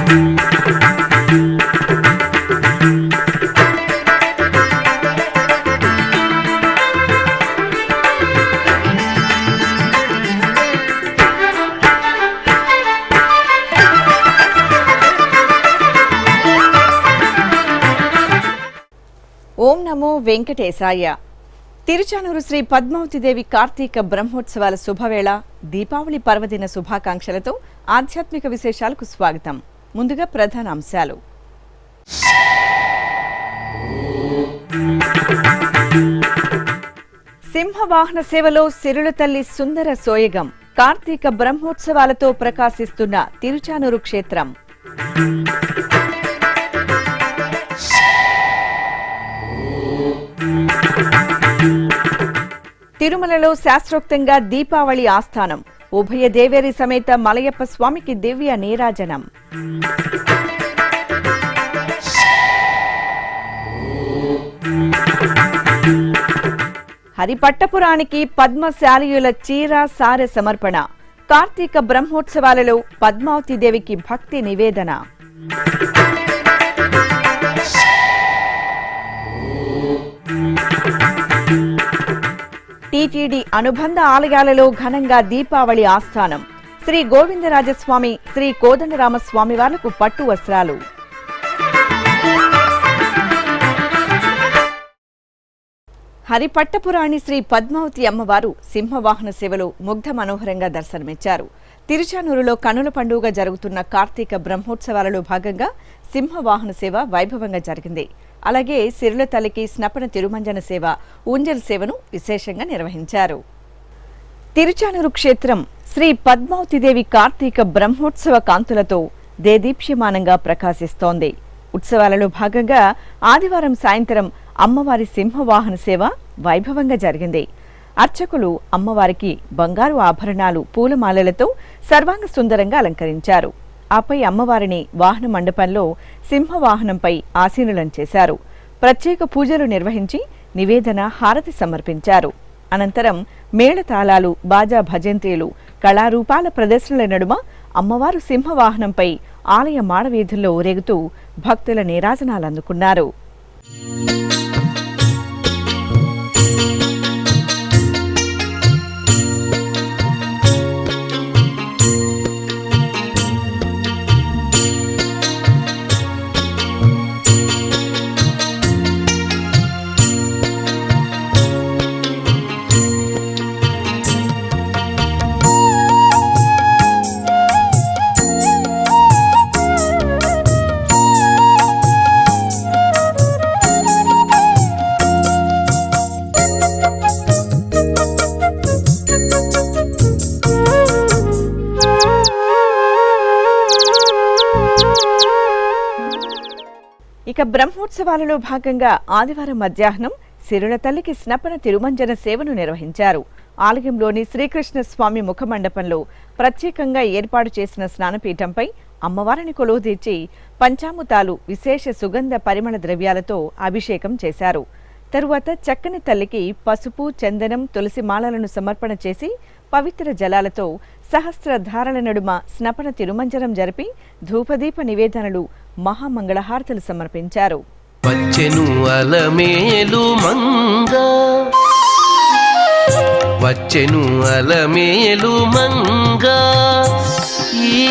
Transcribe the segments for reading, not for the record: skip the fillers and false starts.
ఓం నమో వెంకటేశాయ. తిరుచానూరు శ్రీ పద్మావతిదేవి కార్తీక బ్రహ్మోత్సవాల శుభవేళ, దీపావళి పర్వదిన శుభాకాంక్షలతో ఆధ్యాత్మిక విశేషాలకు స్వాగతం. ముందుగా ప్రధాన అంశాలు. సింహవాహన సేవలో సిరుల తల్లి సుందర సోయగం, కార్తీక బ్రహ్మోత్సవాలతో ప్రకాశిస్తున్న తిరుచానూరు క్షేత్రం. తిరుమలలో శాస్త్రోక్తంగా దీపావళి ఆస్థానం, ఉభయ దేవేరి సమేత మలయప్ప స్వామికి దివ్య నీరాజనం. హరిపట్టపురానికి పద్మశాలియుల చీర సారె సమర్పణ, కార్తీక బ్రహ్మోత్సవాలలో పద్మావతిదేవికి భక్తి నివేదన. టీటీడీ అనుబంధ ఆలయాలలో ఘనంగా దీపావళి ఆస్థానం, శ్రీ గోవిందరాజస్వామి, శ్రీ కోదండరామస్వామి వార్లకు పట్టు వస్త్రాలు. హరిపట్టపురాణి శ్రీ పద్మావతి అమ్మవారు సింహవాహన సేవలో ముగ్ధ మనోహరంగా దర్శనమిచ్చారు. తిరుచానూరులో కనుల పండుగ జరుగుతున్న కార్తీక బ్రహ్మోత్సవాలలో భాగంగా సింహవాహన సేవ వైభవంగా జరిగింది. అలాగే సిరుల తల్లికి స్నపన తిరుమంజన సేవ, ఊంజల్ సేవను విశేషంగా నిర్వహించారు. తిరుచానూరు క్షేత్రం శ్రీ పద్మావతిదేవి కార్తీక బ్రహ్మోత్సవ కాంతులతో దేదీప్యమానంగా ప్రకాశిస్తోంది. ఉత్సవాలలో భాగంగా ఆదివారం సాయంత్రం అమ్మవారి సింహవాహన సేవ వైభవంగా జరిగింది. అర్చకులు అమ్మవారికి బంగారు ఆభరణాలు, పూలమాలలతో సర్వాంగ సుందరంగా అలంకరించారు. ఆపై అమ్మవారిని వాహన మండపంలో సింహవాహనంపై ఆసీనులను చేశారు. ప్రత్యేక పూజలు నిర్వహించి నివేదన, హారతి సమర్పించారు. అనంతరం మేళతాళాలు, బాజా భజంత్రీలు, కళారూపాల ప్రదర్శనల నడుమ అమ్మవారు సింహవాహనంపై ఆలయ మాడవీధుల్లో ఊరేగుతూ భక్తుల నీరాజనాలు అందుకున్నారు. ఇక బ్రహ్మోత్సవాలలో భాగంగా ఆదివారం మధ్యాహ్నం సిరుల తల్లికి స్నపన తిరుమంజన సేవను నిర్వహించారు. ఆలయంలోని శ్రీకృష్ణ స్వామి ముఖమండపంలో ప్రత్యేకంగా ఏర్పాటు చేసిన స్నానపీఠంపై అమ్మవారిని కొలువుదీర్చి పంచామృతాలు, విశేష సుగంధ పరిమళ ద్రవ్యాలతో అభిషేకం చేశారు. తరువాత చక్కని తల్లికి పసుపు, చందనం, తులసి మాలలను సమర్పణ చేసి పవిత్ర జలాలతో సహస్రధారల నడుమ స్నపన తిరుమంజనం జరిపి ధూపదీప నివేదనలు, మహామంగళహారతులు సమర్పించారు. వచ్చెను అలమేలు మంగా, వచ్చెను అలమేలు మంగా, ఈ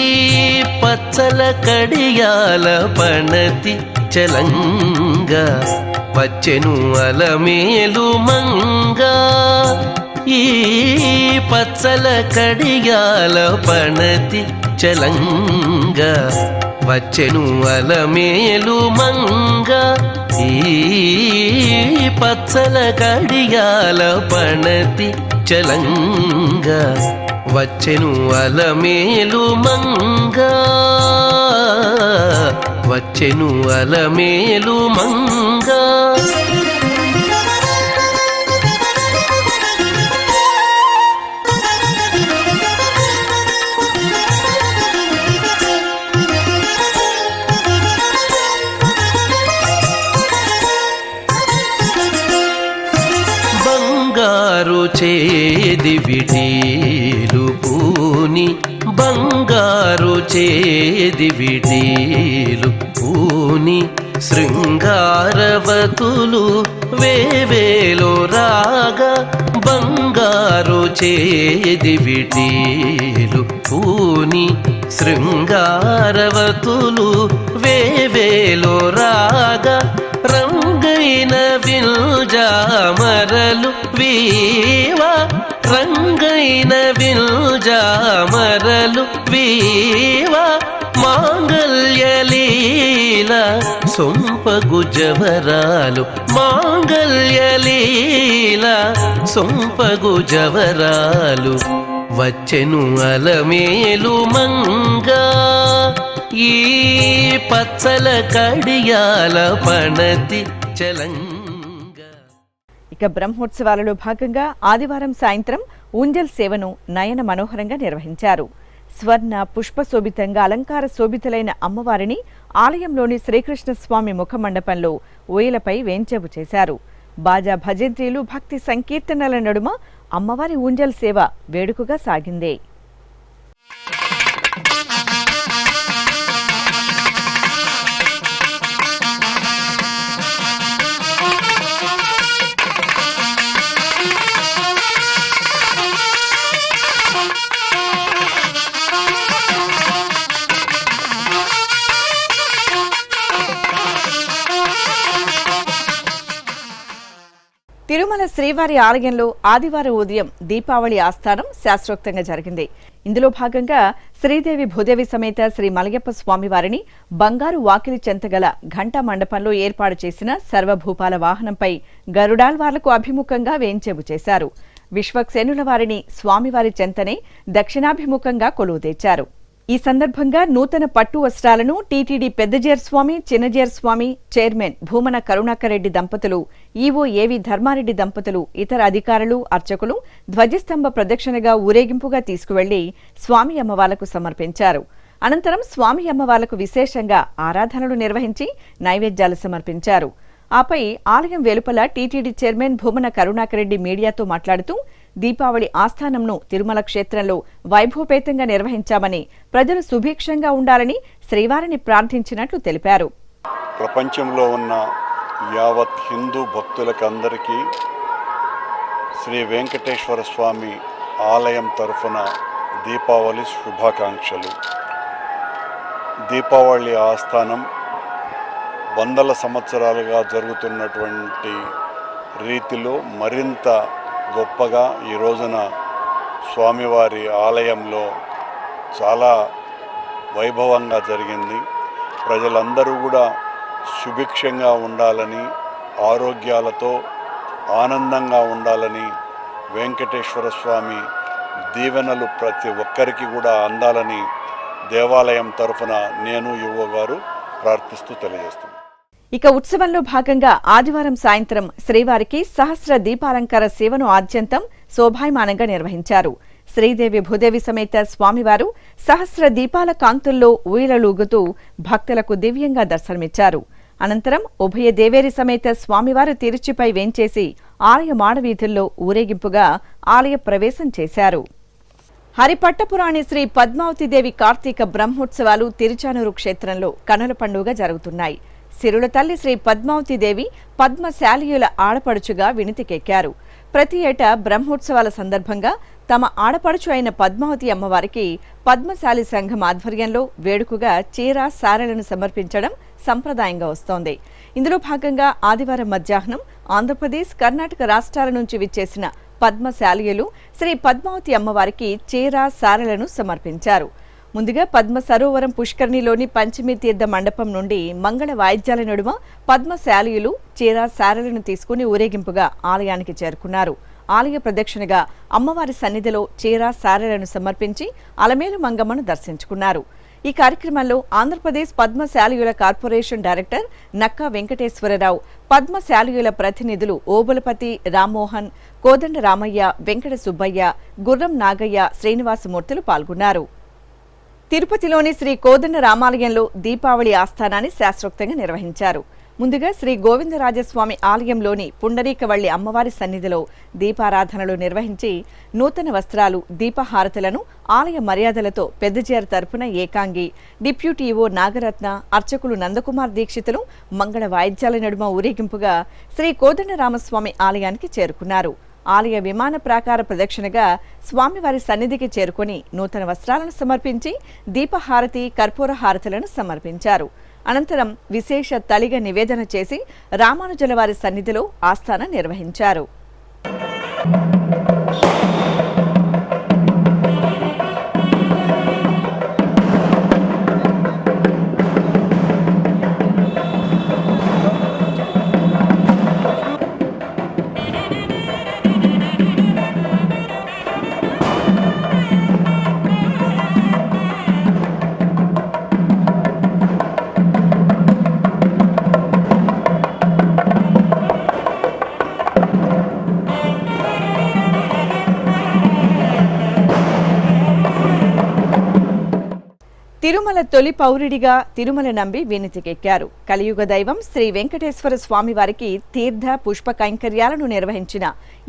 పచ్చల కడియాల పణతి చలంగా. వచ్చెను అలమేలు మంగా, ఈ పచ్చల కడియాల పణతి చలంగా. వచ్చెను అలమేలు మంగా, ఈ పచ్చల కడియాల పణతి చలంగా. వచ్చెను అలమేలు మంగా, వచ్చెను అలమేలు మంగా. చేది విటీలు పూని బంగారు చేది విటీలు పూని శృంగారవతులు వేవేలో రాగా బంగారు చేది విటీలు పూని శృంగారవతులు వేవేలో రాగా రంగైన విల్జామరలు వీవా రంగైన విల్జామరలు వీవా మాంగళ్యలీల సొంపగు జవరాలు మాంగళ్యలీల సొంపగు జవరాలు వచ్చెను అలమేలు మంగా ఈ పచ్చల కడియాల పణతి చలంగా. ఇక బ్రహ్మోత్సవాలలో భాగంగా ఆదివారం సాయంత్రం ఊంజల్ సేవను నయన మనోహరంగా నిర్వహించారు. స్వర్ణ పుష్ప శోభితంగా అలంకార శోభితులైన అమ్మవారిని ఆలయంలోని శ్రీకృష్ణస్వామి ముఖమండపంలో ఊయలపై వేంచేపు చేశారు. బాజా భజంత్రీలు భక్తి సంకీర్తనల నడుమ అమ్మవారి ఊంజల్ సేవ వేడుకగా సాగింది. తిరుమల శ్రీవారి ఆలయంలో ఆదివారం ఉదయం దీపావళి ఆస్థానం శాస్త్రోక్తంగా జరిగింది. ఇందులో భాగంగా శ్రీదేవి భూదేవి సమేత శ్రీ మలయప్ప స్వామివారిని బంగారు వాకిలి చెంతగల ఘంటా మండపంలో ఏర్పాటు చేసిన సర్వభూపాల వాహనంపై గరుడాల్వార్లకు అభిముఖంగా వేంచేపు చేశారు. విశ్వక్సేనుల వారిని స్వామివారి చెంతనే దక్షిణాభిముఖంగా కొలువు తెచ్చారు. ఈ సందర్భంగా నూతన పట్టు వస్త్రాలను టీటీడీ పెద్దజేర్స్వామి చిన్నజేర్స్వామి చైర్మన్ భూమన కరుణాకర్ రెడ్డి దంపతులు, ఈవో ఏవి ధర్మారెడ్డి దంపతులు, ఇతర అధికారులు, అర్చకులు ధ్వజస్తంభ ప్రదక్షిణగా ఊరేగింపుగా తీసుకువెళ్లి స్వామి అమ్మవార్లకు సమర్పించారు. అనంతరం స్వామి అమ్మవార్లకు విశేషంగా ఆరాధనలు నిర్వహించి నైవేద్యాలు సమర్పించారు. ఆపై ఆలయం వెలుపల టీటీడీ చైర్మన్ భూమన కరుణాకర్ రెడ్డి మీడియాతో మాట్లాడుతూ దీపావళి ఆస్థానంను తిరుమల క్షేత్రంలో వైభవపేతంగా నిర్వహించామని, ప్రజలు సుభిక్షంగా ఉండాలని శ్రీవారిని ప్రార్థించినట్లు తెలిపారు. ప్రపంచంలో ఉన్న యావత్ హిందూ భక్తులకందరికీ శ్రీ వెంకటేశ్వర స్వామి ఆలయం తరఫున దీపావళి శుభాకాంక్షలు. దీపావళి ఆస్థానం వందల సంవత్సరాలుగా జరుగుతున్నటువంటి రీతిలో మరింత గొప్పగా ఈ రోజున స్వామివారి ఆలయంలో చాలా వైభవంగా జరిగింది. ప్రజలందరూ కూడా సుభిక్షంగా ఉండాలని, ఆరోగ్యాలతో ఆనందంగా ఉండాలని, వెంకటేశ్వర స్వామి దీవెనలు ప్రతి ఒక్కరికి కూడా అందాలని దేవాలయం తరఫున నేను యువ గారు ప్రార్థిస్తూ తెలియజేస్తున్నాను. ఇక ఉత్సవంలో భాగంగా ఆదివారం సాయంత్రం శ్రీవారికి సహస్ర దీపాలంకార సేవను ఆద్యంతం శోభాయమానంగా నిర్వహించారు. శ్రీదేవి భూదేవి సమేత స్వామివారు సహస్ర దీపాల కాంతుల్లో ఊయలలూగుతూ భక్తులకు దివ్యంగా దర్శనమిచ్చారు. అనంతరం ఉభయ దేవేరి సమేత స్వామివారు తిరుచిపై వేంచేసి ఆలయ మాడవీధుల్లో ఊరేగింపుగా ఆలయ ప్రవేశం చేశారు. హరిపట్టపురాణి శ్రీ పద్మావతిదేవి కార్తీక బ్రహ్మోత్సవాలు తిరుచానూరు క్షేత్రంలో కనుల పండుగగా జరుగుతున్నాయి. సిరుల తల్లి శ్రీ పద్మావతిదేవి పద్మశాలియుల ఆడపడుచుగా వినితికెక్కారు. ప్రతి ఏటా బ్రహ్మోత్సవాల సందర్భంగా తమ ఆడపడుచు అయిన పద్మావతి అమ్మవారికి పద్మశాలి సంఘం ఆధ్వర్యంలో వేడుకగా చీర సారెలను సమర్పించడం సంప్రదాయంగా వస్తోంది. ఇందులో భాగంగా ఆదివారం మధ్యాహ్నం ఆంధ్రప్రదేశ్, కర్ణాటక రాష్ట్రాల నుంచి విచ్చేసిన పద్మశాలియులు శ్రీ పద్మావతి అమ్మవారికి చీర సారెలను సమర్పించారు. ముందుగా పద్మ సరోవరం పుష్కరిణిలోని పంచమి తీర్థ మండపం నుండి మంగళ వాయిద్యాల నడుమ పద్మశాలియులు చీర సారెలను తీసుకుని ఊరేగింపుగా ఆలయానికి చేరుకున్నారు. ఆలయ ప్రదక్షిణగా అమ్మవారి సన్నిధిలో చీర సారెలను సమర్పించి అలమేలు మంగమ్మను దర్శించుకున్నారు. ఈ కార్యక్రమంలో ఆంధ్రప్రదేశ్ పద్మశాలియుల కార్పొరేషన్ డైరెక్టర్ నక్కా వెంకటేశ్వరరావు, పద్మశాలియుల ప్రతినిధులు ఓబులపతి, రామ్మోహన్, కోదండ రామయ్య, వెంకట సుబ్బయ్య, గుర్రం నాగయ్య, శ్రీనివాసమూర్తులు పాల్గొన్నారు. తిరుపతిలోని శ్రీ కోదండ రామాలయంలో దీపావళి ఆస్థానాన్ని శాస్త్రోక్తంగా నిర్వహించారు. ముందుగా శ్రీ గోవిందరాజస్వామి ఆలయంలోని పుండరీకవల్లి అమ్మవారి సన్నిధిలో దీపారాధనలు నిర్వహించి నూతన వస్త్రాలు, దీపహారతులను ఆలయ మర్యాదలతో పెద్దజేరు తరపున ఏకాంగి, డిప్యూటీ ఈవో నాగరత్న, అర్చకులు నందకుమార్ దీక్షితులు మంగళ వాయిద్యాల నడుమ ఊరేగింపుగా శ్రీ కోదండరామస్వామి ఆలయానికి చేరుకున్నారు. ఆలయ విమాన ప్రాకార ప్రదక్షిణగా స్వామివారి సన్నిధికి చేరుకుని నూతన వస్త్రాలను సమర్పించి దీపహారతి, కర్పూర హారతులను సమర్పించారు. అనంతరం విశేష తలిగ నివేదన చేసి రామానుజుల వారి సన్నిధిలో ఆస్థాన నిర్వహించారు. తిరుమల తొలి పౌరుడిగా తిరుమల నంబి వినితికెక్కారు. కలియుగ దైవం శ్రీ వెంకటేశ్వర స్వామివారికి తీర్థ పుష్ప కైంకర్యాలను నిర్వహించిన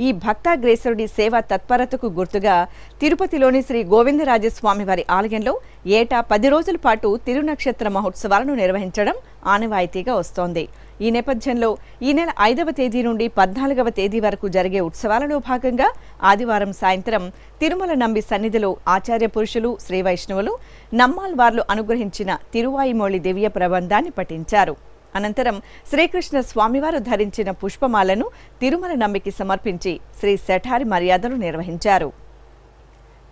ఈ భక్తాగ్రేసరుడి సేవా తత్పరతకు గుర్తుగా తిరుపతిలోని శ్రీ గోవిందరాజస్వామివారి ఆలయంలో ఏటా 10 రోజుల పాటు తిరునక్షత్ర మహోత్సవాలను నిర్వహించడం ఆనవాయితీగా వస్తోంది. ఈ నేపథ్యంలో ఈ నెల 5వ తేదీ నుండి 14వ తేదీ వరకు జరిగే ఉత్సవాలలో భాగంగా ఆదివారం సాయంత్రం తిరుమల నంబి సన్నిధిలో ఆచార్య పురుషులు, శ్రీ వైష్ణవులు, నమ్మాల్వార్లు అనుగ్రహించిన తిరువాయిమొళి దివ్య ప్రబంధాన్ని పఠించారు. అనంతరం శ్రీకృష్ణ స్వామివారు ధరించిన పుష్పమాలను తిరుమల నంబికి సమర్పించి శ్రీ శఠారి మర్యాదలు నిర్వహించారు.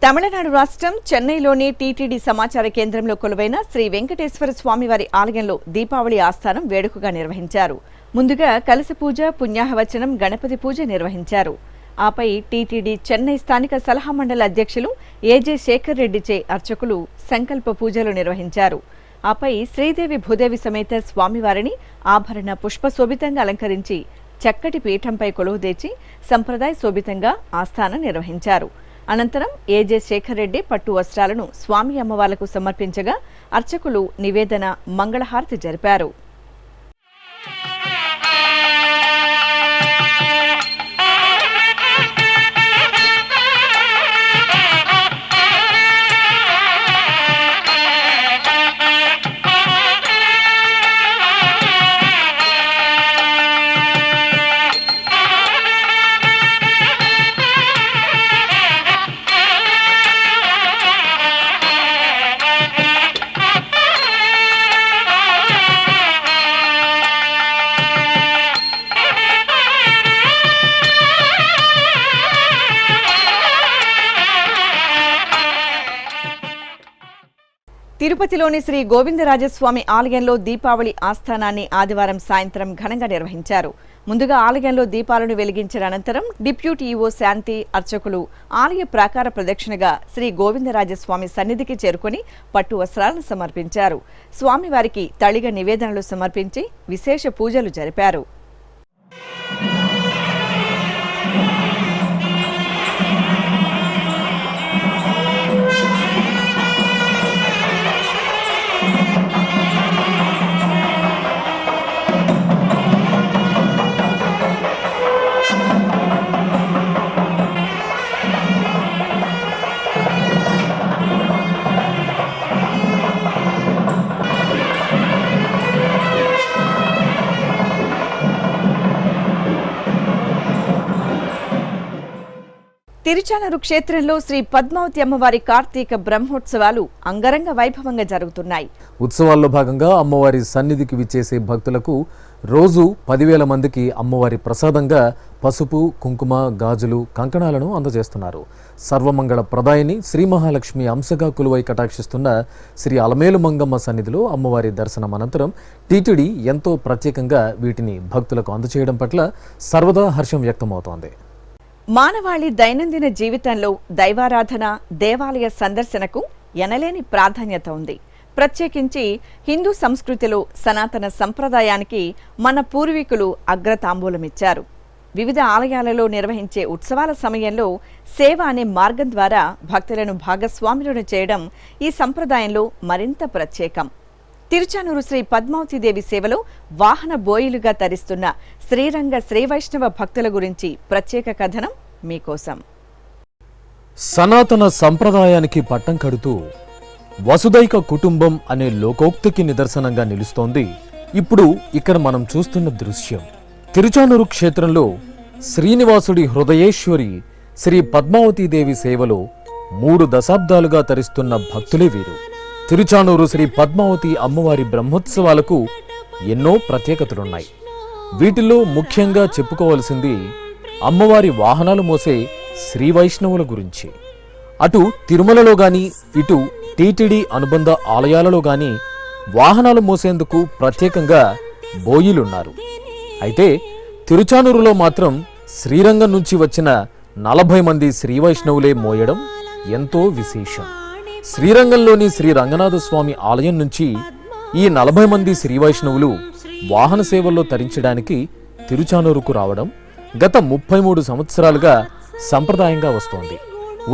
తమిళనాడు రాష్ట్రం చెన్నైలోని టీటీడీ సమాచార కేంద్రంలో కొలువైన శ్రీ వెంకటేశ్వర స్వామివారి ఆలయంలో దీపావళి ఆస్థానం వేడుకగా నిర్వహించారు. ముందుగా కలశ పూజ, పుణ్యాహవచనం, గణపతి పూజ నిర్వహించారు. ఆపై టీటీడీ చెన్నై స్థానిక సలహా మండలి అధ్యక్షులు ఏజే శేఖర్ రెడ్డిచే అర్చకులు సంకల్ప పూజలు నిర్వహించారు. ఆపై శ్రీదేవి భూదేవి సమేత స్వామివారిని ఆభరణ పుష్పశోభితంగా అలంకరించి చక్కటి పీఠంపై కొలువుదీర్చి సంప్రదాయ శోభితంగా ఆస్థానం నిర్వహించారు. అనంతరం ఏజే శేఖర్ రెడ్డి పట్టు వస్త్రాలను స్వామి అమ్మవార్లకు సమర్పించగా అర్చకులు నివేదన, మంగళహారతి జరిపారు. తిరుపతిలోని శ్రీ గోవిందరాజస్వామి ఆలయంలో దీపావళి ఆస్థానాన్ని ఆదివారం సాయంత్రం ఘనంగా నిర్వహించారు. ముందుగా ఆలయంలో దీపాలను వెలిగించిన అనంతరం డిప్యూటీ ఈవో శాంతి, అర్చకులు ఆలయ ప్రాకార ప్రదక్షిణగా శ్రీ గోవిందరాజస్వామి సన్నిధికి చేరుకుని పట్టు వస్త్రాలను సమర్పించారు. స్వామివారికి తళిగ నివేదనలు సమర్పించి విశేష పూజలు జరిపారు. తిరుచానూరు క్షేత్రంలో శ్రీ పద్మావతి అమ్మవారి కార్తీక బ్రహ్మోత్సవాలు అంగరంగ వైభవంగా జరుగుతున్నాయి. ఉత్సవాల్లో భాగంగా అమ్మవారి సన్నిధికి విచ్చేసే భక్తులకు రోజు 10,000 మందికి అమ్మవారి ప్రసాదంగా పసుపు, కుంకుమ, గాజులు, కంకణాలను అందజేస్తున్నారు. సర్వమంగళ ప్రదాయిని శ్రీ మహాలక్ష్మి అంశగా కొలువై కటాక్షిస్తున్న శ్రీ అలమేలు మంగమ్మ సన్నిధిలో అమ్మవారి దర్శనం అనంతరం టీటీడీ ఎంతో ప్రత్యేకంగా వీటిని భక్తులకు అందజేయడం పట్ల సర్వదా హర్షం వ్యక్తమవుతోంది. మానవాళి దైనందిన జీవితంలో దైవారాధన, దేవాలయ సందర్శనకు ఎనలేని ప్రాధాన్యత ఉంది. ప్రత్యేకించి హిందూ సంస్కృతిలో సనాతన సంప్రదాయానికి మన పూర్వీకులు అగ్రతాంబూలమిచ్చారు. వివిధ ఆలయాలలో నిర్వహించే ఉత్సవాల సమయంలో సేవ అనే మార్గం ద్వారా భక్తులను భాగస్వాములను చేయడం ఈ సంప్రదాయంలో మరింత ప్రత్యేకం. తిరుచానూరు శ్రీ పద్మావతీదేవి సేవలో వాహన బోయిలుగా తరిస్తున్న శ్రీరంగ శ్రీవైష్ణవ భక్తుల గురించి ప్రత్యేక కథనం మీకోసం. సనాతన సంప్రదాయానికి పట్టం కడుతూ వసుదైక కుటుంబం అనే లోకోక్తికి నిదర్శనంగా నిలుస్తోంది ఇప్పుడు ఇక్కడ మనం చూస్తున్న దృశ్యం. తిరుచానూరు క్షేత్రంలో శ్రీనివాసుడి హృదయేశ్వరి శ్రీ పద్మావతీదేవి సేవలో 3 దశాబ్దాలుగా తరిస్తున్న భక్తులే వీరు. తిరుచానూరు శ్రీ పద్మావతి అమ్మవారి బ్రహ్మోత్సవాలకు ఎన్నో ప్రత్యేకతలున్నాయి. వీటిల్లో ముఖ్యంగా చెప్పుకోవలసింది అమ్మవారి వాహనాలు మోసే శ్రీ వైష్ణవుల గురించి. అటు తిరుమలలో గాని ఇటు టీటీడీ అనుబంధ ఆలయాలలో గాని వాహనాలు మోసేందుకు ప్రత్యేకంగా బోయిలున్నారు. అయితే తిరుచానూరులో మాత్రం శ్రీరంగం నుంచి వచ్చిన 40 మంది శ్రీ వైష్ణవులే మోయడం ఎంతో విశేషం. శ్రీరంగంలోని శ్రీ రంగనాథ స్వామి ఆలయం నుంచి ఈ 40 మంది శ్రీ వైష్ణవులు వాహన సేవల్లో తరించడానికి తిరుచానూరుకు రావడం గత 33 సంవత్సరాలుగా సంప్రదాయంగా వస్తోంది.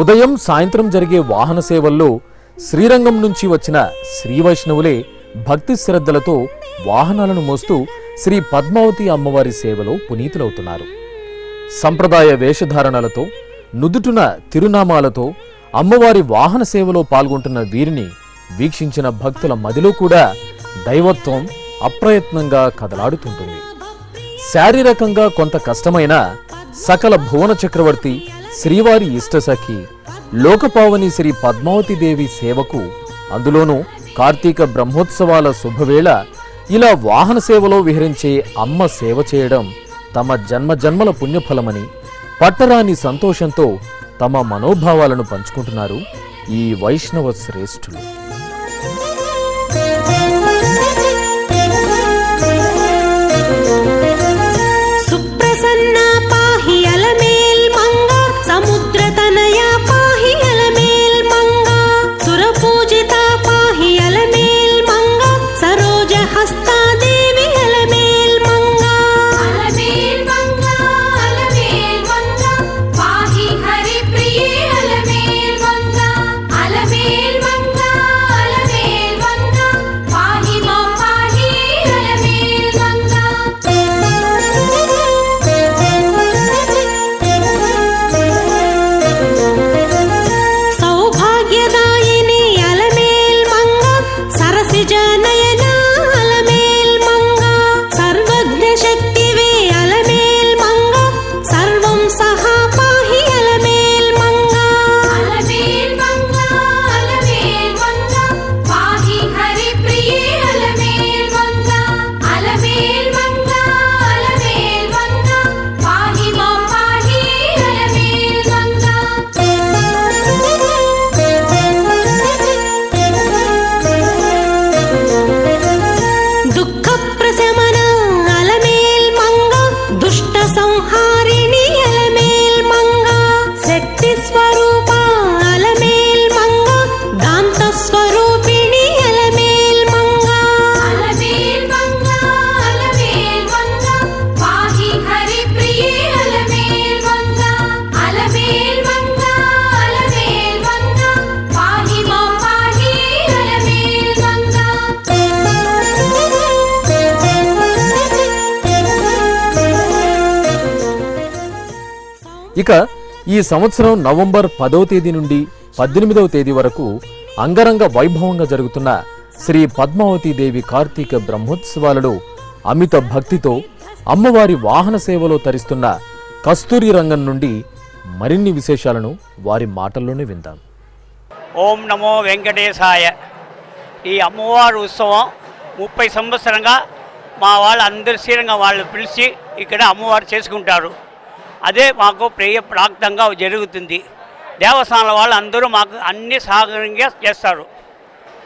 ఉదయం సాయంత్రం జరిగే వాహన సేవల్లో శ్రీరంగం నుంచి వచ్చిన శ్రీ వైష్ణవులే భక్తి శ్రద్ధలతో వాహనాలను మోస్తూ శ్రీ పద్మావతి అమ్మవారి సేవలో పునీతులవుతున్నారు. సంప్రదాయ వేషధారణలతో నుదుటున తిరునామాలతో అమ్మవారి వాహన సేవలో పాల్గొంటున్న వీరిని వీక్షించిన భక్తుల మదిలో కూడా దైవత్వం అప్రయత్నంగా కదలాడుతుంటుంది. శారీరకంగా కొంత కష్టమైన సకల భువన చక్రవర్తి శ్రీవారి ఇష్టసఖి లోకపావని శ్రీ పద్మావతీదేవి సేవకు, అందులోనూ కార్తీక బ్రహ్మోత్సవాల శుభవేళ ఇలా వాహన సేవలో విహరించే అమ్మ సేవ చేయడం తమ జన్మజన్మల పుణ్యఫలమని పట్టరాని సంతోషంతో తమ మనోభావాలను పంచుకుంటున్నారు ఈ వైష్ణవ శ్రేష్ఠులు. ఇక ఈ సంవత్సరం నవంబర్ 10వ తేదీ నుండి 18వ తేదీ వరకు అంగరంగ వైభవంగా జరుగుతున్న శ్రీ పద్మావతీదేవి కార్తీక బ్రహ్మోత్సవాలలో అమిత భక్తితో అమ్మవారి వాహన సేవలో తరిస్తున్న కస్తూరి రంగం నుండి మరిన్ని విశేషాలను వారి మాటల్లోనే విందాం. ఓం నమో వెంకటేశాయ. ఈ అమ్మవారి ఉత్సవం 30 సంవత్సరంగా మా వాళ్ళు అందరి శ్రీరంగం వాళ్ళు పిలిచి ఇక్కడ అమ్మవారు చేసుకుంటారు. అదే మాకు ప్రియ ప్రాప్తంగా జరుగుతుంది. దేవస్థానాల వాళ్ళు అందరూ మాకు అన్ని సహకారంగా చేస్తారు.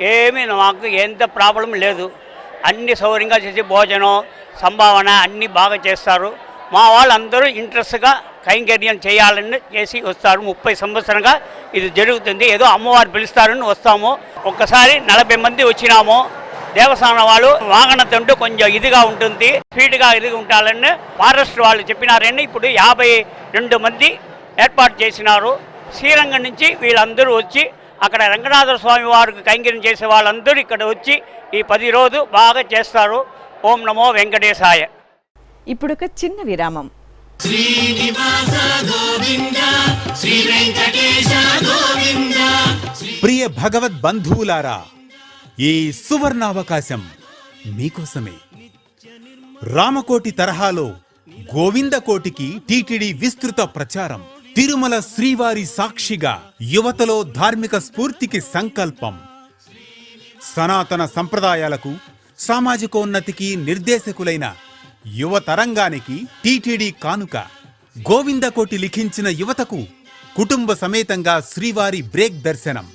ఏమీ మాకు ఎంత ప్రాబ్లం లేదు. అన్ని సౌకర్యంగా చేసి భోజనం సంభావన అన్నీ బాగా చేస్తారు. మా వాళ్ళందరూ ఇంట్రెస్ట్గా కైంకర్యం చేయాలని చేసి వస్తారు. 30 సంవత్సరంగా ఇది జరుగుతుంది. ఏదో అమ్మవారు పిలుస్తారని వస్తాము. ఒక్కసారి 40 మంది వచ్చినాము. దేవస్థానం వాళ్ళు వాహనతంటూ కొంచెం ఇదిగా ఉంటుంది, స్పీడ్గా ఇదిగా ఉంటారని ఫారెస్ట్ వాళ్ళు చెప్పినారని ఇప్పుడు 52 మంది ఏర్పాటు చేసినారు. శ్రీరంగం నుంచి వీళ్ళందరూ వచ్చి అక్కడ రంగనాథ స్వామి వారికి కైంకర్యం చేసే వాళ్ళందరూ ఇక్కడ వచ్చి ఈ 10 రోజు బాగా చేస్తారు. ఓం నమో వెంకటేశాయ. ఇప్పుడొక చిన్న విరామం. ప్రియ భగవద్ బంధువులారా, ఈ సువర్ణావకాశం మీకోసమే. రామకోటి తరహాలో గోవిందకోటికి టీటీడీ విస్తృత ప్రచారం. తిరుమల శ్రీవారి సాక్షిగా యువతలో ధార్మిక స్ఫూర్తికి సంకల్పం. సనాతన సంప్రదాయాలకు సామాజికోన్నతికి నిర్దేశకులైన యువతరంగానికి టీటీడీ కానుక. గోవిందకోటి లిఖించిన యువతకు కుటుంబ సమేతంగా శ్రీవారి బ్రేక్ దర్శనం.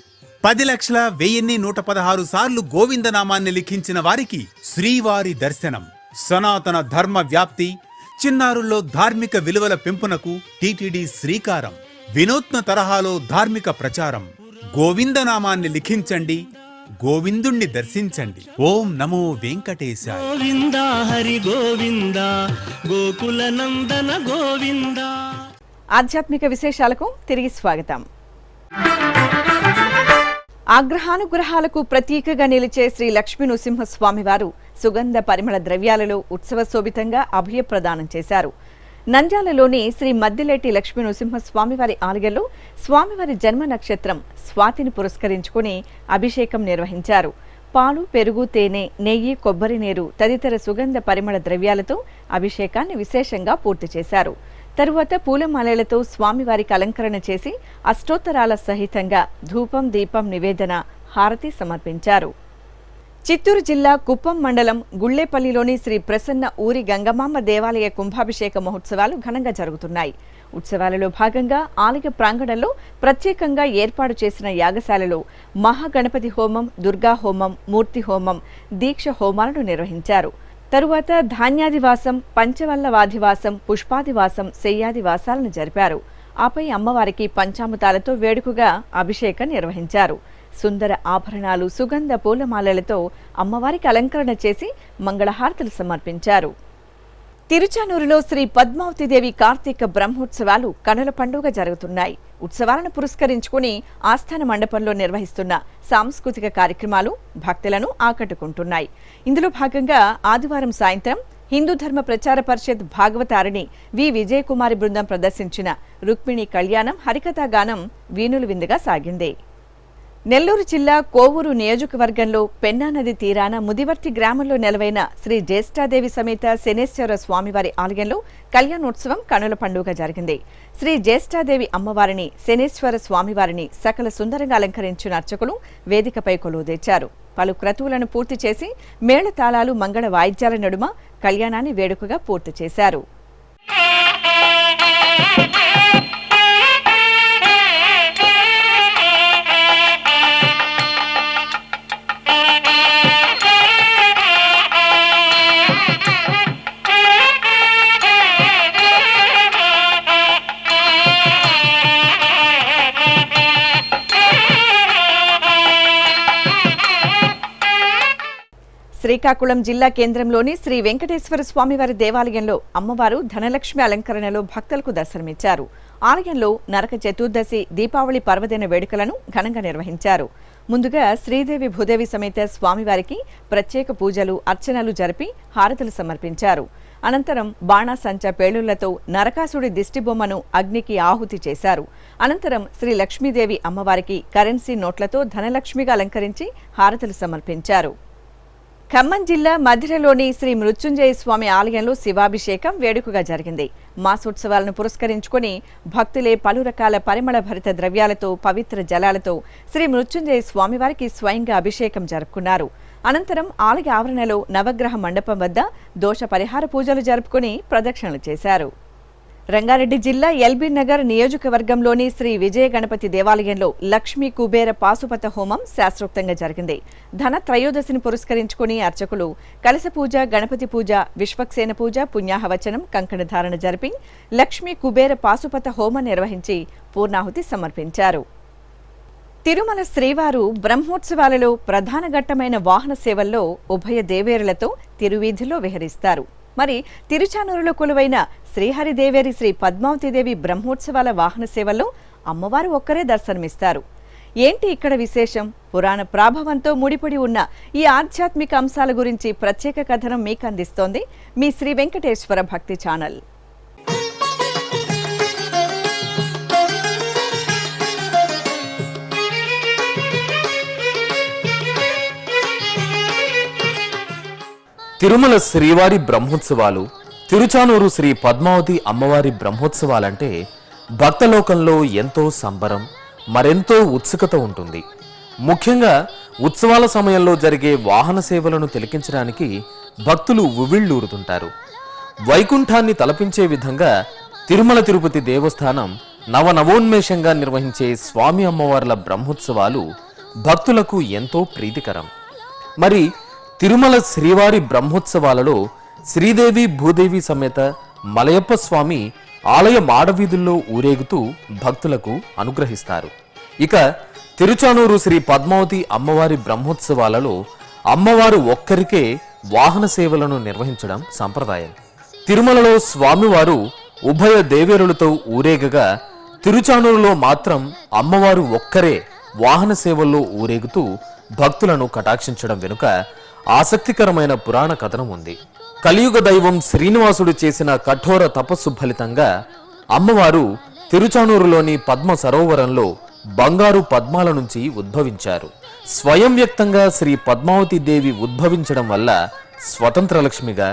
10,01,116 సార్లు గోవిందనామాన్ని లిఖించిన వారికి శ్రీవారి దర్శనం. సనాతన ధర్మ వ్యాప్తి, చిన్నారుల్లో ధార్మిక విలువల పెంపునకు టీటీడీ శ్రీకారం. వినూత్న తరహాలో ధార్మిక ప్రచారం. గోవిందనామాన్ని లిఖించండి, గోవిందుణ్ణి దర్శించండి. ఓం నమో వెంకటేశాయ. గోవింద హరి గోవింద గోకుల నందన గోవింద. ఆధ్యాత్మిక విశేషాలకు తిరిగి స్వాగతం. ఆగ్రహానుగ్రహాలకు ప్రతీకగా నిలిచే శ్రీ లక్ష్మీ నృసింహస్వామి వారు సుగంధ పరిమళ ద్రవ్యాలలో ఉత్సవ శోభితంగా అభయప్రదానం చేశారు. నంద్యాలలోని శ్రీ మద్దిలేటి లక్ష్మీ నృసింహస్వామి వారి ఆలయంలో స్వామివారి జన్మ నక్షత్రం స్వాతిని పురస్కరించుకుని అభిషేకం నిర్వహించారు. పాలు, పెరుగు, తేనె, నెయ్యి, కొబ్బరి నీరు తదితర సుగంధ పరిమళ ద్రవ్యాలతో అభిషేకాన్ని విశేషంగా పూర్తి చేశారు. తరువాత పూలమాలలతో స్వామివారికి అలంకరణ చేసి అష్టోత్తరాల సహితంగా ధూపం, దీపం నివేదన, హారతి సమర్పించారు. చిత్తూరు జిల్లా కుప్పం మండలం గుళ్లేపల్లిలోని శ్రీ ప్రసన్న ఊరి గంగమాంబ దేవాలయ కుంభాభిషేక మహోత్సవాలు ఘనంగా జరుగుతున్నాయి. ఉత్సవాలలో భాగంగా ఆలయ ప్రాంగణంలో ప్రత్యేకంగా ఏర్పాటు చేసిన యాగశాలలో మహాగణపతి హోమం, దుర్గా హోమం, మూర్తి హోమం, దీక్ష హోమాలను నిర్వహించారు. తరువాత ధాన్యాదివాసం, పంచవల్లవాధివాసం, పుష్పాదివాసం, శయ్యాదివాసాలను జరిపారు. ఆపై అమ్మవారికి పంచామృతాలతో వేడుకగా అభిషేకం నిర్వహించారు. సుందర ఆభరణాలు, సుగంధ పూలమాలలతో అమ్మవారికి అలంకరణ చేసి మంగళహారతులు సమర్పించారు. తిరుచానూరులో శ్రీ పద్మావతిదేవి కార్తీక బ్రహ్మోత్సవాలు కనుల పండుగ జరుగుతున్నాయి. ఉత్సవాలను పురస్కరించుకుని ఆస్థాన మండపంలో నిర్వహిస్తున్న సాంస్కృతిక కార్యక్రమాలు భక్తులను ఆకట్టుకుంటున్నాయి. ఇందులో భాగంగా ఆదివారం సాయంత్రం హిందూ ధర్మ ప్రచార పరిషత్ భాగవతారిణి వి విజయకుమారి బృందం ప్రదర్శించిన రుక్మిణి కళ్యాణం హరికథా గానం వీణులు విందుగా సాగింది. నెల్లూరు జిల్లా కోవూరు నియోజకవర్గంలో పెన్నా నది తీరాన ముదివర్తి గ్రామంలో నెలవైన శ్రీ జ్యేష్ఠాదేవి సమేత శనేశ్వర స్వామివారి ఆలయంలో కళ్యాణోత్సవం కనుల పండుగ జరిగింది. శ్రీ జ్యేష్ఠాదేవి అమ్మవారిని, శనేశ్వర స్వామివారిని సకల సుందరంగా అలంకరించిన అర్చకులు వేదికపై కొలువు తెచ్చారు. పలు క్రతువులను పూర్తి చేసి మేళతాళాలు, మంగళ వాయిద్యాల నడుమ కళ్యాణాన్ని వేడుకగా పూర్తి చేశారు. శ్రీకాకుళం జిల్లా కేంద్రంలోని శ్రీ వెంకటేశ్వర స్వామివారి దేవాలయంలో అమ్మవారు ధనలక్ష్మి అలంకరణలో భక్తులకు దర్శనమిచ్చారు. ఆలయంలో నరక చతుర్దశి, దీపావళి పర్వదిన వేడుకలను ఘనంగా నిర్వహించారు. ముందుగా శ్రీదేవి భూదేవి సమేత స్వామివారికి ప్రత్యేక పూజలు, అర్చనలు జరిపి హారతులు సమర్పించారు. అనంతరం బాణాసంచ పేలుళ్లతో నరకాసుడి దిష్టిబొమ్మను అగ్నికి ఆహుతి చేశారు. అనంతరం శ్రీ లక్ష్మీదేవి అమ్మవారికి కరెన్సీ నోట్లతో ధనలక్ష్మిగా అలంకరించి హారతులు సమర్పించారు. ఖమ్మం జిల్లా మధిరలోని శ్రీ మృత్యుంజయ స్వామి ఆలయంలో శివాభిషేకం వేడుకగా జరిగింది. మాసోత్సవాలను పురస్కరించుకుని భక్తులే పలు రకాల పరిమళ భరిత ద్రవ్యాలతో, పవిత్ర జలాలతో శ్రీ మృత్యుంజయ స్వామివారికి స్వయంగా అభిషేకం జరుపుకున్నారు. అనంతరం ఆలయ ఆవరణలో నవగ్రహ మండపం వద్ద దోష పరిహార పూజలు జరుపుకుని ప్రదక్షిణలు చేశారు. రంగారెడ్డి జిల్లా ఎల్బీ నగర్ నియోజకవర్గంలోని శ్రీ విజయ గణపతి దేవాలయంలో లక్ష్మీ కుబేర పాశుపత హోమం శాస్త్రోక్తంగా జరిగింది. ధన త్రయోదశిని పురస్కరించుకుని అర్చకులు కలశ పూజ, గణపతి పూజ, విశ్వక్సేన పూజ, పుణ్యాహవచనం, కంకణ ధారణ జరిపి లక్ష్మీ కుబేర పాశుపత హోమం నిర్వహించి పూర్ణాహుతి సమర్పించారు. తిరుమల శ్రీవారు బ్రహ్మోత్సవాలలో ప్రధాన ఘట్టమైన వాహన సేవల్లో ఉభయ దేవేరులతో తిరువీధిలో విహరిస్తారు. మరి తిరుచానూరులో కొలువైన శ్రీహరిదేవేరి శ్రీ పద్మావతిదేవి బ్రహ్మోత్సవాల వాహన సేవల్లో అమ్మవారు ఒక్కరే దర్శనమిస్తారు. ఏంటి ఇక్కడ విశేషం? పురాణ ప్రాభవంతో ముడిపడి ఉన్న ఈ ఆధ్యాత్మిక అంశాల గురించి ప్రత్యేక కథనం మీకు అందిస్తోంది మీ శ్రీ వెంకటేశ్వర భక్తి ఛానల్. తిరుమల శ్రీవారి బ్రహ్మోత్సవాలు, తిరుచానూరు శ్రీ పద్మావతి అమ్మవారి బ్రహ్మోత్సవాలంటే భక్తలోకంలో ఎంతో సంబరం, మరెంతో ఉత్సుకత ఉంటుంది. ముఖ్యంగా ఉత్సవాల సమయంలో జరిగే వాహన సేవలను తిలకించడానికి భక్తులు ఉవ్విళ్ళూరుతుంటారు. వైకుంఠాన్ని తలపించే విధంగా తిరుమల తిరుపతి దేవస్థానం నవనవోన్మేషంగా నిర్వహించే స్వామి అమ్మవార్ల బ్రహ్మోత్సవాలు భక్తులకు ఎంతో ప్రీతికరం. మరి తిరుమల శ్రీవారి బ్రహ్మోత్సవాలలో శ్రీదేవి భూదేవి సమేత మలయప్ప స్వామి ఆలయ మాడవీధుల్లో ఊరేగుతూ భక్తులకు అనుగ్రహిస్తారు. ఇక తిరుచానూరు శ్రీ పద్మావతి అమ్మవారి బ్రహ్మోత్సవాలలో అమ్మవారు ఒక్కరికే వాహన సేవలను నిర్వహించడం సంప్రదాయం. తిరుమలలో స్వామివారు ఉభయ దేవేరులతో ఊరేగగా, తిరుచానూరులో మాత్రం అమ్మవారు ఒక్కరే వాహన సేవల్లో ఊరేగుతూ భక్తులను కటాక్షించడం వెనుక ఆసక్తికరమైన పురాణ కథనం ఉంది. కలియుగ దైవం శ్రీనివాసుడు చేసిన కఠోర తపస్సు ఫలితంగా అమ్మవారు తిరుచానూరులోని పద్మ సరోవరంలో బంగారు పద్మాల నుంచి ఉద్భవించారు. స్వయం వ్యక్తంగా శ్రీ పద్మావతి దేవి ఉద్భవించడం వల్ల స్వతంత్రలక్ష్మిగా,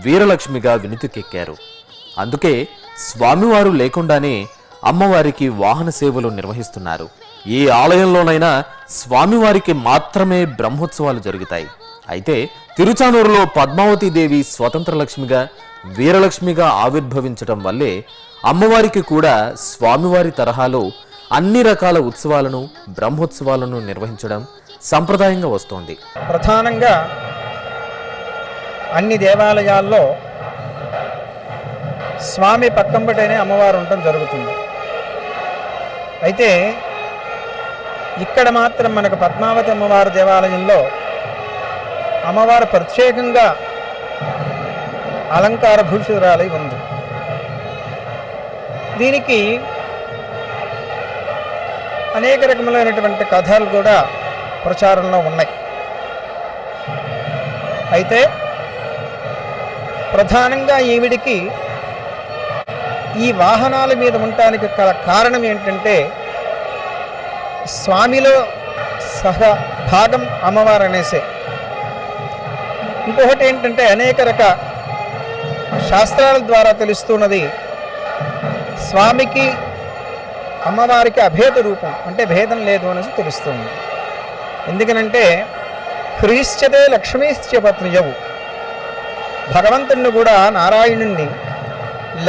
వీరలక్ష్మిగా వినుతికెక్కారు. అందుకే స్వామివారు లేకుండానే అమ్మవారికి వాహన సేవలు నిర్వహిస్తున్నారు. ఏ ఆలయంలోనైనా స్వామివారికి మాత్రమే బ్రహ్మోత్సవాలు జరుగుతాయి. అయితే తిరుచానూరులో పద్మావతి దేవి స్వతంత్ర లక్ష్మిగా, వీరలక్ష్మిగా ఆవిర్భవించడం వల్లే అమ్మవారికి కూడా స్వామివారి తరహాలో అన్ని రకాల ఉత్సవాలను, బ్రహ్మోత్సవాలను నిర్వహించడం సంప్రదాయంగా వస్తోంది. ప్రధానంగా అన్ని దేవాలయాల్లో స్వామి పక్కంబటేనే అమ్మవారు ఉండటం జరుగుతుంది. అయితే ఇక్కడ మాత్రం మనకు పద్మావతి అమ్మవారి దేవాలయంలో అమ్మవారు ప్రత్యేకంగా అలంకార భూషితురాలై ఉంది. దీనికి అనేక రకములైనటువంటి కథలు కూడా ప్రచారంలో ఉన్నాయి. అయితే ప్రధానంగా ఈవిడికి ఈ వాహనాల మీద ఉండటానికి కారణం ఏంటంటే, స్వామిలో సహా భాగం అమ్మవారు అనేసే. ఇంకొకటి ఏంటంటే, అనేక రకాల శాస్త్రాల ద్వారా తెలుస్తున్నది, స్వామికి అమ్మవారికి అభేద రూపం, అంటే భేదం లేదు అనేసి తెలుస్తుంది. ఎందుకనంటే హ్రీశ్చతే లక్ష్మీశ్చ పత్నియవు, భగవంతుడిని కూడా నారాయణుణ్ణి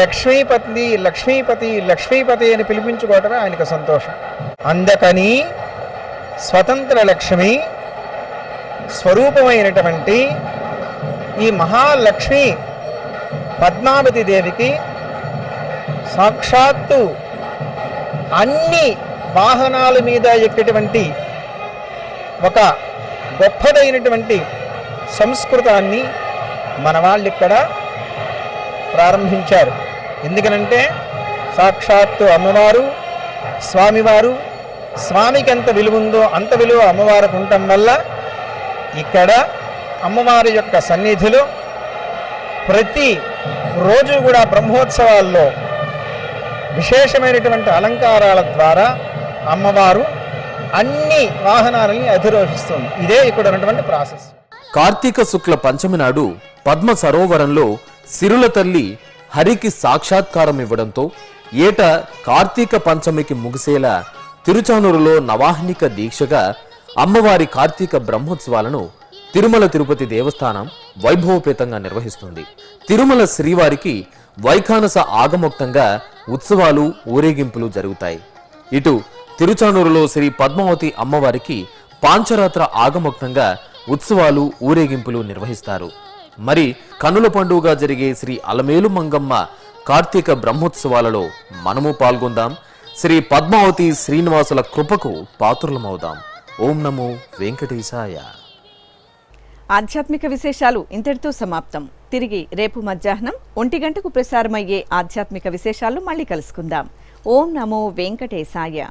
లక్ష్మీపతి లక్ష్మీపతి లక్ష్మీపతి అని పిలిపించుకోవటమే ఆయనకు సంతోషం. అందుకని స్వతంత్ర లక్ష్మి స్వరూపమైనటువంటి ఈ మహాలక్ష్మి పద్మావతి దేవికి సాక్షాత్తు అన్ని వాహనాల మీద ఎక్కేటువంటి ఒక గొప్పదైనటువంటి సంస్కృతాన్ని మన వాళ్ళు ఇక్కడ ప్రారంభించారు. ఎందుకనంటే సాక్షాత్తు అమ్మవారు, స్వామివారు, స్వామికి ఎంత విలువ ఉందో అంత విలువ అమ్మవారికి ఉండటం వల్ల ఇక్కడ అమ్మవారి యొక్క సన్నిధిలో ప్రతి రోజు కూడా బ్రహ్మోత్సవాల్లో విశేషమైనటువంటి అలంకారాల ద్వారా అమ్మవారు అన్ని వాహనాలని అధిరోహిస్తుంది. ఇదే ఇక్కడ ఉన్నటువంటి ప్రాసెస్. కార్తీక శుక్ల పంచమి నాడు పద్మ సరోవరంలో సిరుల తల్లి హరికి సాక్షాత్కారం ఇవ్వడంతో ఏటా కార్తీక పంచమికి ముగిసేలా తిరుచానూరులో నవాహ్నిక దీక్షగా అమ్మవారి కార్తీక బ్రహ్మోత్సవాలను తిరుమల తిరుపతి దేవస్థానం వైభవపేతంగా నిర్వహిస్తుంది. తిరుమల శ్రీవారికి వైఖానస ఆగమోక్తంగా ఉత్సవాలు, ఊరేగింపులు జరుగుతాయి. ఇటు తిరుచానూరులో శ్రీ పద్మావతి అమ్మవారికి పాంచరాత్ర ఆగమోక్తంగా ఉత్సవాలు, ఊరేగింపులు నిర్వహిస్తారు. మరి కన్నుల పండుగగా జరిగే శ్రీ అలమేలు మంగమ్మ కార్తీక బ్రహ్మోత్సవాలలో మనము పాల్గొందాం. శ్రీ పద్మావతి శ్రీనివాసుల కృపకు పాత్రులమవుదాం. ఓం నమో వెంకటేశాయ. ఆధ్యాత్మిక విశేషాలు ఇంతటితో సమాప్తం. తిరిగి రేపు మధ్యాహ్నం 1 గంటకు ప్రసారమయ్యే ఆధ్యాత్మిక విశేషాలు మళ్ళీ కలుసుకుందాం. ఓం నమో వెంకటేశాయ.